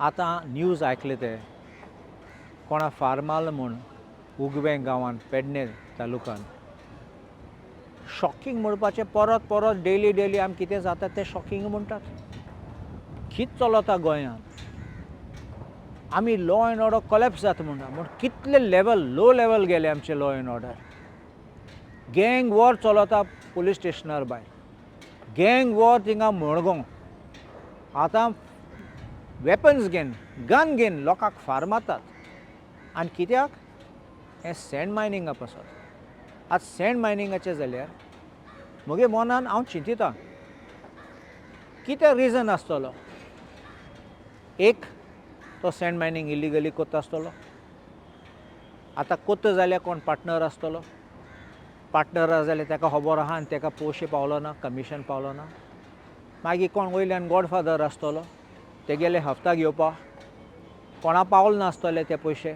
आतां न्यूज आयकले ते कोणा फार्माल म्हूण उगवें गांवांत पेडणे तालुकान शॉकिंग म्हणपाचें परत परत डेली आमी कितें जाता तें शॉकिंग म्हणटात. कितें चलता गोंयांत? आमी लॉ एंड ऑर्डर कोलॅप्स जाता म्हणटा म्हूण कितले लेवल लो लेवल गेले आमचे लॉ एंड ऑर्डर. गँग वॉर चलता पुलीस स्टेशनार भायर, गँग वॉर थिंगा मडगांव. आतां वेपन्स घेवन गन घेवन लोकांक फार मारतात. आनी कित्याक? हें सँड मायनिंगा पासून. आज सँड मायनिंगाचें जाल्यार म्हगे मनान हांव चिंतितां कितें रिजन आसतलो. एक तो सँड मायनींग इलिगली करता आसतलो. आतां करता जाल्यार कोण पार्टनर आसतलो. पार्टनर आसा जाल्यार ताका खबर आसा आनी ताका पयशे पावलो ना, कमिशन पावलो ना. मागीर कोण वयल्यान गॉडफादर आसतलो, तेगेले हप्ता घेवपा कोणा पावले नासतले ते पयशे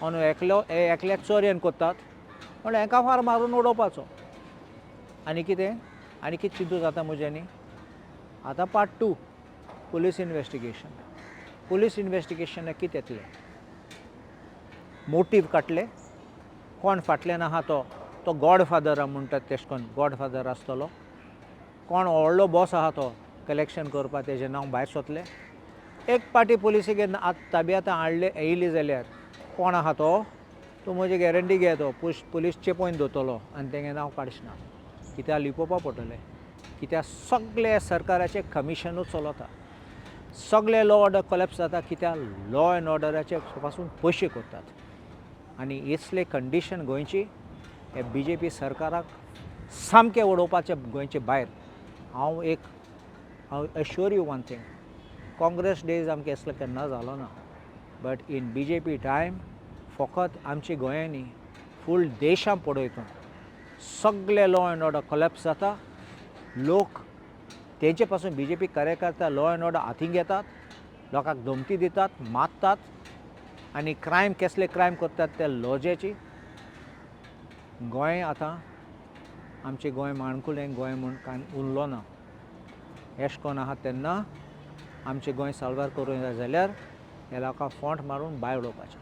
अंदू एकल्याच चोरयेन करतात म्हणल्यार हांकां फार मारून उडोवपाचो. आनी कितें चिंतू जाता म्हज्यांनी? आतां पार्ट 2 पुलीस इन्वेस्टिगेशन. पुलीस इन्वेस्टिगेशनाक कितें येतलें? मोटीव काडटले. कोण फाटल्यान आहा तो गॉडफादर म्हणटात तेश कोन्न गॉडफादर आसतलो. कोण व्हडलो बॉस आहा तो कलेक्शन करपा तेजें नांव भायर सरतलें. एक पाटी पुलिसेक ताब्यांत येयली जाल्यार कोण आहा तो तूं म्हजी गॅरंटी घे, तो पुलीस चेपयन दवरतलो आनी तेगें नांव काडचना. कित्याक लिपोवपा पडटलें. कित्याक सगळे सरकाराचें कमिशनूच चलता. सगळे लॉ ऑर्डर कोलॅप्स जाता कित्याक लॉ एंड ऑर्डराचे पासून पयशे करतात. आनी इतले कंडिशन गोंयची हे BJP सरकाराक सामकें उडोवपाचें गोंयचे भायर. हांव assure you one thing, Congress days आमकां असलो केन्ना जालो ना. बट इन BJP टायम फकत आमची गोंयांनी फूल देशां पळयतूं सगळे लॉ एंड ऑर्डर कोलॅप्स जाता. लोक तेंचे पासून BJP कार्यकर्ता लॉ एंड ऑर्डर हातींत घेतात, लोकांक धमकी दितात, मारतात आनी कसले क्रायम करतात ते लॉजाची. गोंय आतां आमचें गोंय माणकुलें गोंय म्हूण कांय उरलो ना. अशें कोन्न आहा तेन्ना आमचें गोंय साल्वार करूं जाय जाल्यार हे लोकांक फोंट मारून भायर उडोवपाचें.